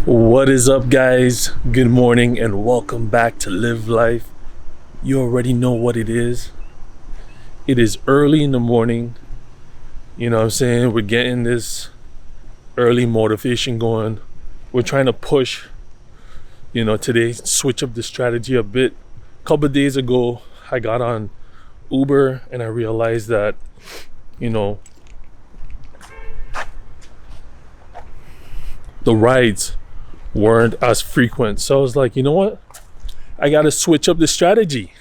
What is up, guys? Good morning and welcome back to Live Life. You already know what it is. It is early in the morning. You know what I'm saying? We're getting this early motivation going. We're trying to push, today, switch up the strategy a bit. A couple of days ago, I got on Uber and I realized that, the rides weren't as frequent. So I was like, you know what? I gotta switch up the strategy.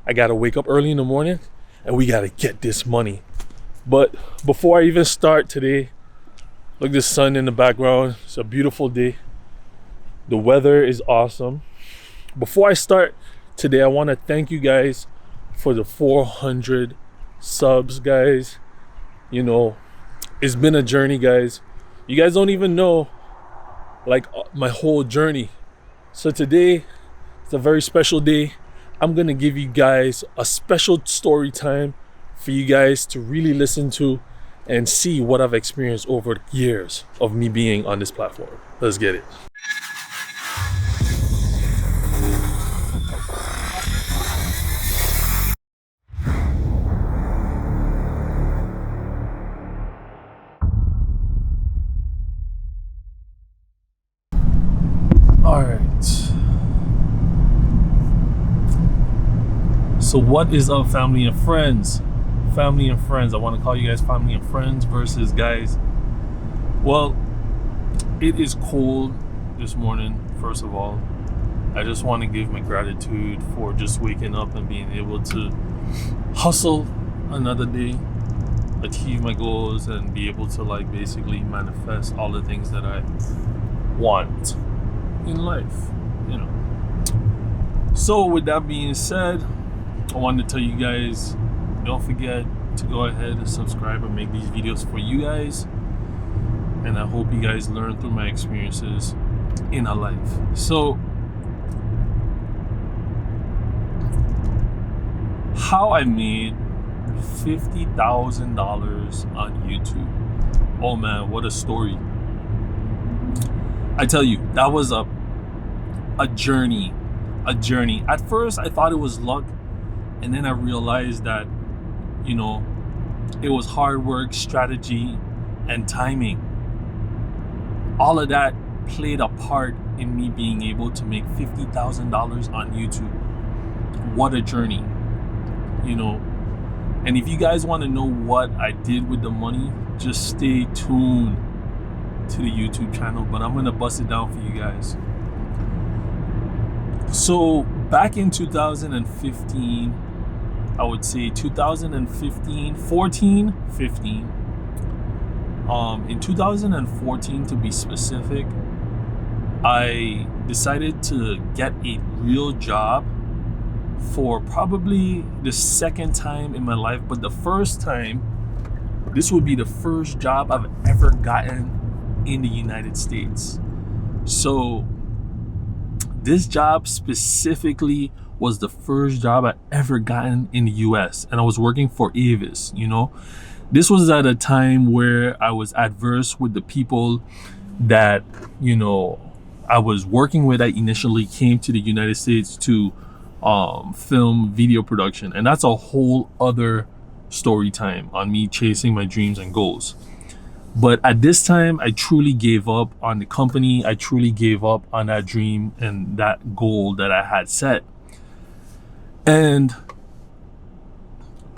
I gotta wake up early in the morning and we gotta get this money. But before I even start today, look at the sun in the background. It's a beautiful day. The weather is awesome. Before I start today, I want to thank you guys for the 400 subs, guys. It's been a journey, guys. You guys don't even know my whole journey. So today, it's a very special day. I'm gonna give you guys a special story time for you guys to really listen to and see what I've experienced over years of me being on this platform. Let's get it. All right. So what is up, family and friends? Family and friends. I want to call you guys family and friends versus guys. Well, it is cold this morning, first of all. I just want to give my gratitude for just waking up and being able to hustle another day, achieve my goals, and be able to basically manifest all the things that I want in life, So with that being said, I wanted to tell you guys, don't forget to go ahead and subscribe and make these videos for you guys. And I hope you guys learn through my experiences in a life. So how I made $50,000 on YouTube. Oh man, what a story. I tell you, that was a journey. At first, I thought it was luck, and then I realized that, it was hard work, strategy, and timing. All of that played a part in me being able to make $50,000 on YouTube. What a journey, And if you guys want to know what I did with the money, just stay tuned to the YouTube channel, but I'm gonna bust it down for you guys. So back in 2015, I would say 2015, 14, 15. In 2014, to be specific, I decided to get a real job for probably the second time in my life, but the first time, this would be the first job I've ever gotten in the United States. So this job specifically was the first job I ever gotten in the US, and I was working for Avis. This was at a time where I was adverse with the people that I was working with. I initially came to the United States to film video production, and that's a whole other story time on me chasing my dreams and goals. But at this time, I truly gave up on the company. I truly gave up on that dream and that goal that I had set. And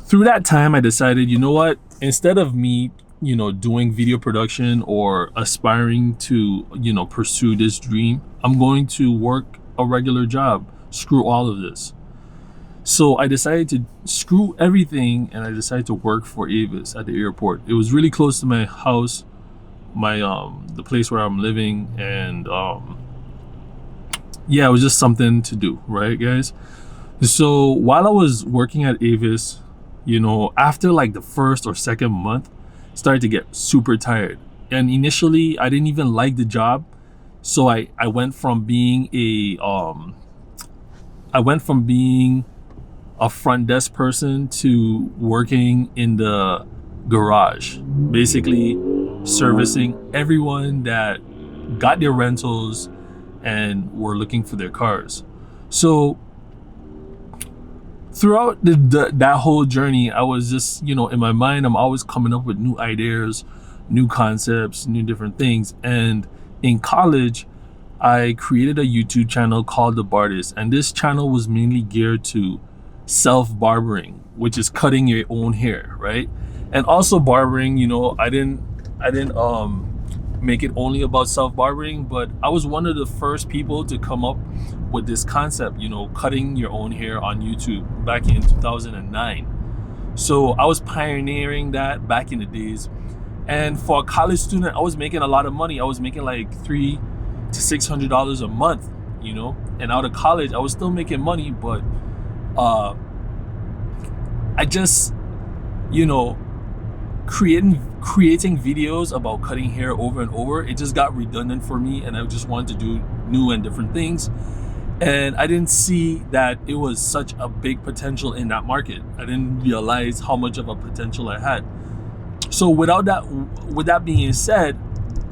through that time, I decided, you know what? Instead of me, doing video production or aspiring to, pursue this dream, I'm going to work a regular job. Screw all of this. So I decided to screw everything and I decided to work for Avis at the airport. It was really close to my house, the place where I'm living, and it was just something to do, right, guys? So while I was working at Avis, after the first or second month, I started to get super tired. And initially, I didn't even like the job. So I went from being a front desk person to working in the garage, basically servicing everyone that got their rentals, and were looking for their cars. So throughout that whole journey, I was just, in my mind, I'm always coming up with new ideas, new concepts, new different things. And in college, I created a YouTube channel called The Bardist, and this channel was mainly geared to self-barbering, which is cutting your own hair, right? And also barbering, I didn't make it only about self-barbering, but I was one of the first people to come up with this concept, cutting your own hair on YouTube back in 2009. So I was pioneering that back in the days. And for a college student, I was making a lot of money. I was making like $300 to $600 a month, and out of college, I was still making money, but I just, creating videos about cutting hair over and over, it just got redundant for me, and I just wanted to do new and different things. And I didn't see that it was such a big potential in that market. I didn't realize how much of a potential I had. So with that being said,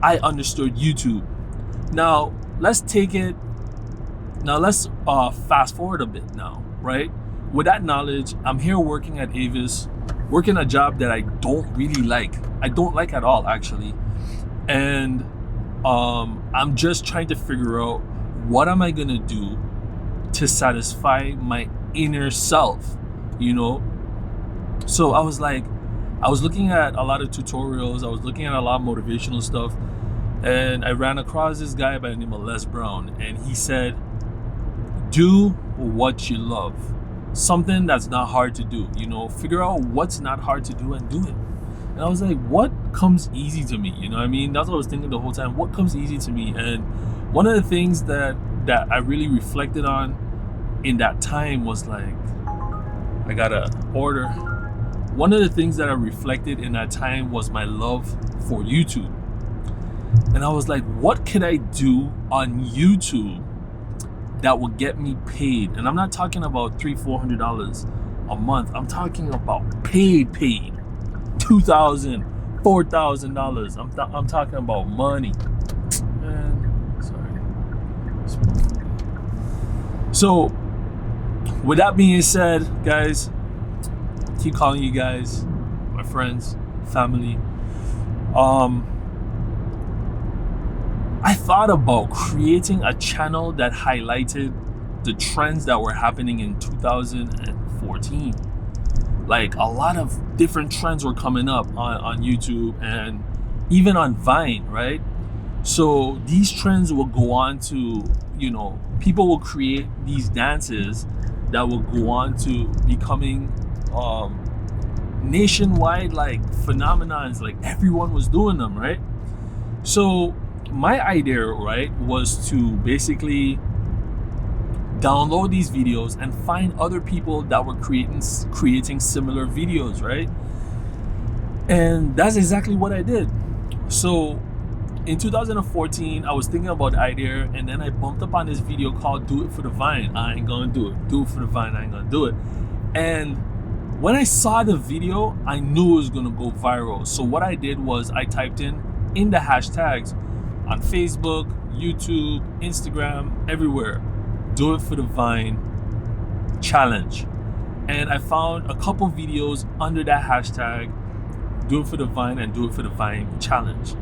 I understood YouTube. Now let's fast forward a bit now, right? With that knowledge, I'm here working at Avis, working a job that I don't really like. I don't like at all, actually. And I'm just trying to figure out, what am I gonna do to satisfy my inner self, So I was looking at a lot of tutorials, I was looking at a lot of motivational stuff, and I ran across this guy by the name of Les Brown, and he said, do what you love. Something that's not hard to do, figure out what's not hard to do and do it. And I was like, what comes easy to me? That's what I was thinking the whole time. What comes easy to me? And one of the things that I really reflected on in that time was like, I gotta order. One of the things that I reflected in that time was my love for YouTube. And I was like, what could I do on YouTube that will get me paid? And I'm not talking about $300-$400 a month. I'm talking about paid $2,000, $4,000. I'm talking about money. Man, sorry. So with that being said, guys, keep calling you guys my friends, family. I thought about creating a channel that highlighted the trends that were happening in 2014. Like, a lot of different trends were coming up on YouTube and even on Vine, right? So these trends will go on to, people will create these dances that will go on to becoming nationwide, like, phenomenons. Like, everyone was doing them, right? So my idea, right, was to basically download these videos and find other people that were creating similar videos, right? And that's exactly what I did. So in 2014, I was thinking about the idea, and then I bumped up on this video called "Do It for the Vine." I ain't gonna do it. Do it for the Vine. I ain't gonna do it. And when I saw the video, I knew it was gonna go viral. So what I did was I typed in the hashtags on Facebook, YouTube, Instagram, everywhere, "Do It for the Vine challenge." And I found a couple videos under that hashtag, "Do It for the Vine" and "Do It for the Vine challenge."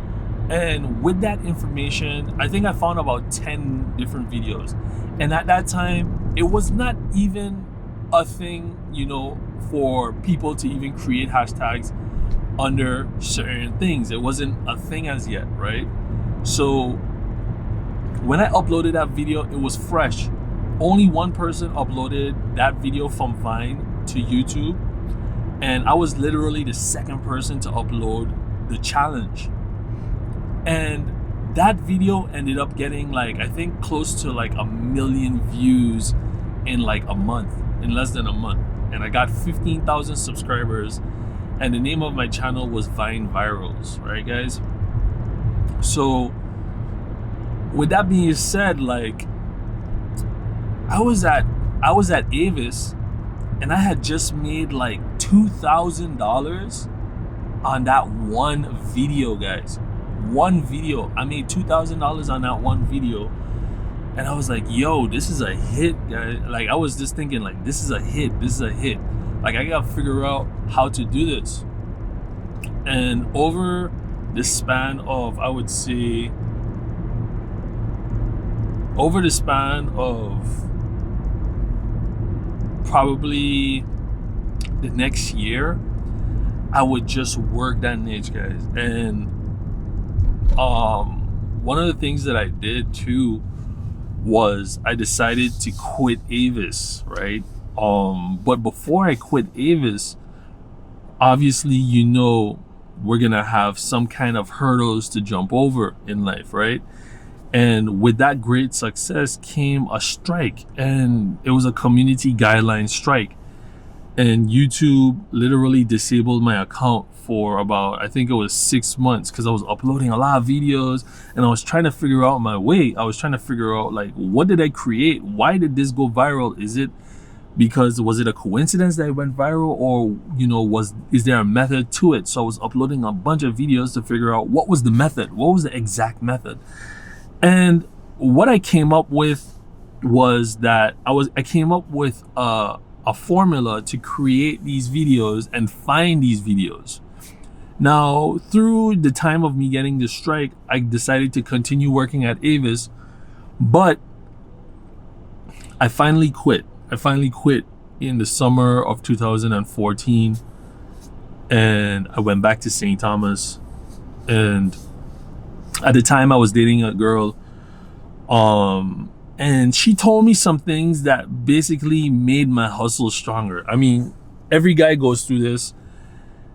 And with that information, I think I found about 10 different videos. And at that time, it was not even a thing, for people to even create hashtags under certain things. It wasn't a thing as yet, right? So when I uploaded that video, it was fresh. Only one person uploaded that video from Vine to YouTube, and I was literally the second person to upload the challenge. And that video ended up getting, like, I think close to like 1 million views in like a month, in less than a month. And I got 15,000 subscribers, and the name of my channel was Vine Virals, right, guys? So with that being said, like, I was at Avis, and I had just made like $2,000 on that one video, guys. one video. I made $2,000 on that one video. And I was like, yo, this is a hit, guys. Like, I was just thinking, like, this is a hit. This is a hit. Like, I got to figure out how to do this. And over the span of, I would say, over the span of probably the next year, I would just work that niche, guys. And one of the things that I did too was I decided to quit Avis, right? But before I quit Avis, obviously, you know, we're gonna have some kind of hurdles to jump over in life, right? And with that great success came a strike, and it was a community guideline strike. And YouTube literally disabled my account for about, I think it was 6 months, because I was uploading a lot of videos and I was trying to figure out my way. I was trying to figure out, like, what did I create? Why did this go viral? Was it a coincidence that it went viral, or, you know, is there a method to it? So I was uploading a bunch of videos to figure out what was the method, what was the exact method. And what I came up with was that I came up with a formula to create these videos and find these videos. Now, through the time of me getting the strike, I decided to continue working at Avis, but I finally quit. I finally quit in the summer of 2014, and I went back to St. Thomas. And at the time, I was dating a girl, and she told me some things that basically made my hustle stronger. I mean, every guy goes through this.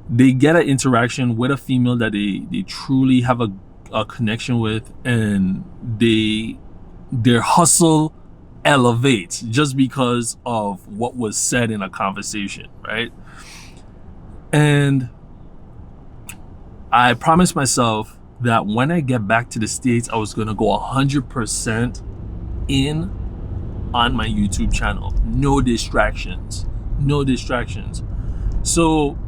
They get an interaction with a female that they truly have a connection with, and their hustle elevates just because of what was said in a conversation, right? And I promised myself that when I get back to the States, I was going to go 100% in on my YouTube channel. No distractions. So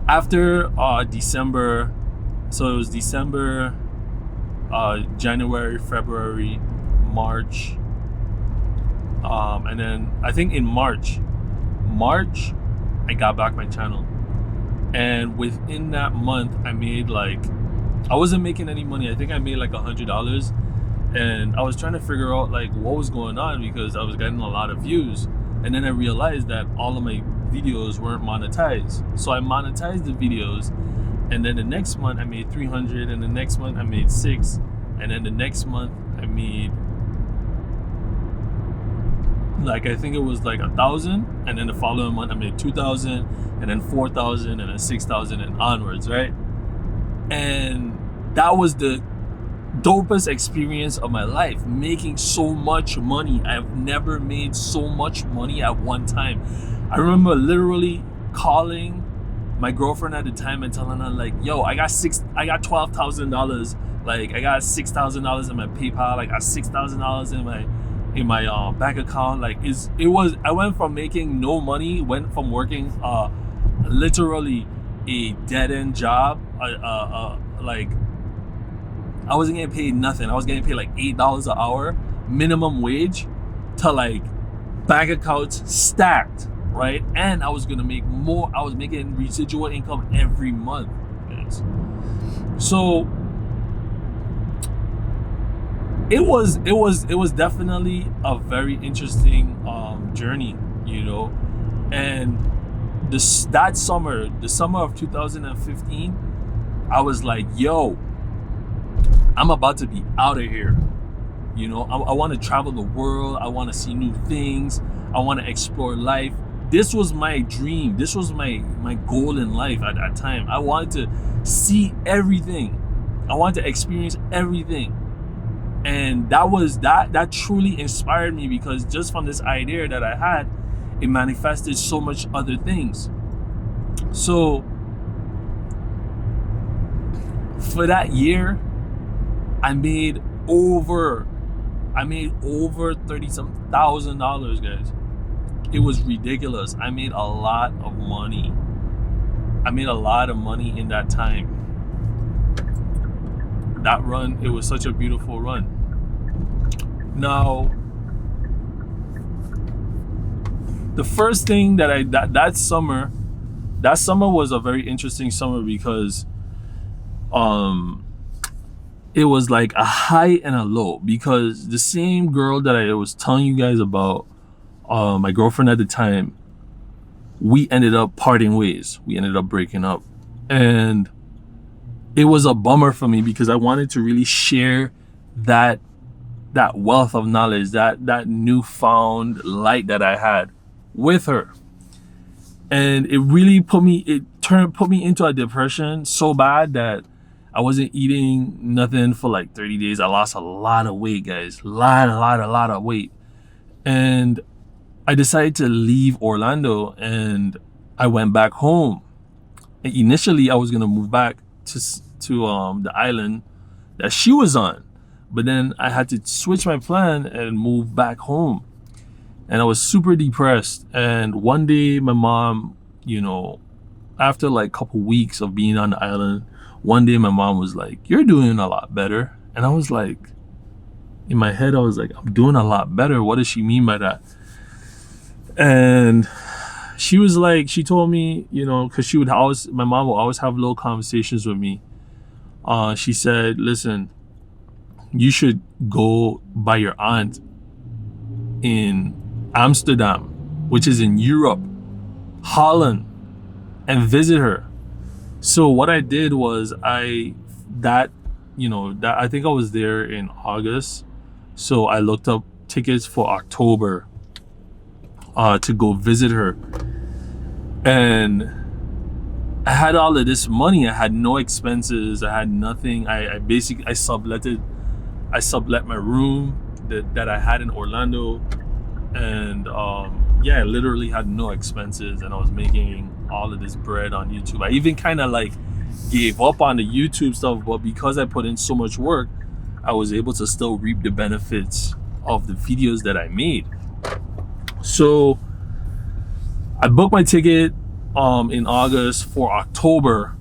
after December, so it was December, January, February, March, and then I think in March, I got back my channel. And within that month, I wasn't making any money. I think I made like $100. And I was trying to figure out like what was going on, because I was getting a lot of views. And then I realized that all of my videos weren't monetized. So I monetized the videos. And then the next month I made 300, and the next month I made 6. And then the next month I made, like, I think it was like 1,000. And then the following month I made 2,000, and then 4,000, and then 6,000 and onwards, right? And that was the dopest experience of my life, making so much money. I've never made so much money at one time. I remember literally calling my girlfriend at the time and telling her, like, yo, I got $12,000. Like, I got $6,000 in my PayPal. I got $6,000 in my bank account. Like, I went from making no money, went from working literally a dead-end job, like, I wasn't getting paid nothing. I was getting paid like $8 an hour, minimum wage, to like bank accounts stacked, right? And I was gonna make more. I was making residual income every month, guys. So it was definitely a very interesting journey, you know. And that summer, the summer of 2015, I was like, yo, I'm about to be out of here. You know, I want to travel the world. I want to see new things. I want to explore life. This was my dream. This was my goal in life at that time. I wanted to see everything. I wanted to experience everything. And that truly inspired me, because just from this idea that I had, it manifested so much other things. So for that year, I made over $30,000, guys. It was ridiculous. I made a lot of money. I made a lot of money in that time. that run, it was such a beautiful run. Now, the first thing that summer was a very interesting summer because it was like a high and a low, because the same girl that I was telling you guys about, my girlfriend at the time, we ended up parting ways. We ended up breaking up. And it was a bummer for me because I wanted to really share that wealth of knowledge, that newfound light that I had with her. And it really put me into a depression so bad that I wasn't eating nothing for like 30 days. I lost a lot of weight, guys. A lot of weight. And I decided to leave Orlando and I went back home. And initially, I was gonna move back to the island that she was on, but then I had to switch my plan and move back home. And I was super depressed. And one day, my mom, after like a couple weeks of being on the island, one day my mom was like, "You're doing a lot better." And I was like, in my head, I was like, "I'm doing a lot better. What does she mean by that?" And she was like, she told me, because my mom would always have little conversations with me. She said, "Listen, you should go by your aunt in Amsterdam, which is in Europe, Holland, and visit her." So what I did was I think I was there in August. So I looked up tickets for October to go visit her. And I had all of this money. I had no expenses. I had nothing. I sublet my room that I had in Orlando. And I literally had no expenses, and I was making all of this bread on YouTube. I even kind of like gave up on the YouTube stuff, but because I put in so much work, I was able to still reap the benefits of the videos that I made. So I booked my ticket in August for October,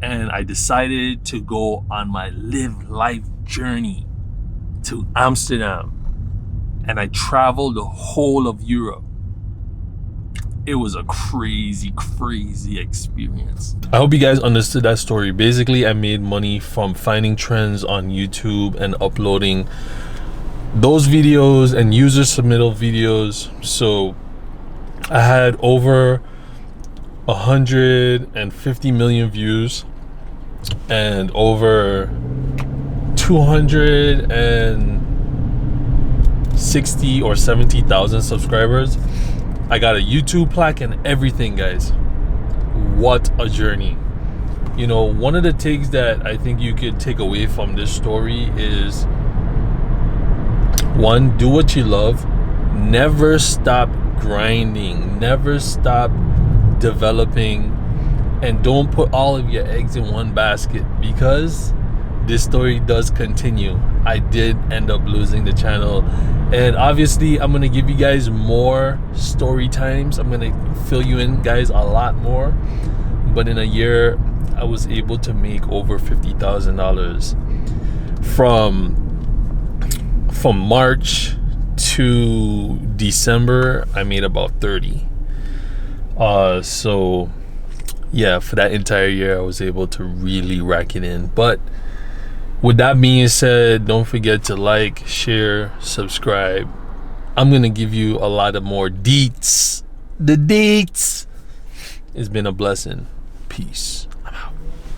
and I decided to go on my live life journey to Amsterdam. And I traveled the whole of Europe. It was a crazy experience. I hope you guys understood that story. Basically, I made money from finding trends on YouTube and uploading those videos and user submittal videos. So I had over 150 million views and over 260 or 70,000 subscribers. I got a YouTube plaque and everything, guys. What a journey. One of the things that I think you could take away from this story is, one, do what you love. Never stop grinding. Never stop developing. And don't put all of your eggs in one basket, because this story does continue. I did end up losing the channel, and obviously I'm gonna give you guys more story times. I'm gonna fill you in, guys, a lot more. But in a year, I was able to make over $50,000 from March to December. I made about 30. So yeah, for that entire year, I was able to really rack it in. But with that being said, don't forget to like, share, subscribe. I'm gonna give you a lot of more deets. The deets. It's been a blessing. Peace.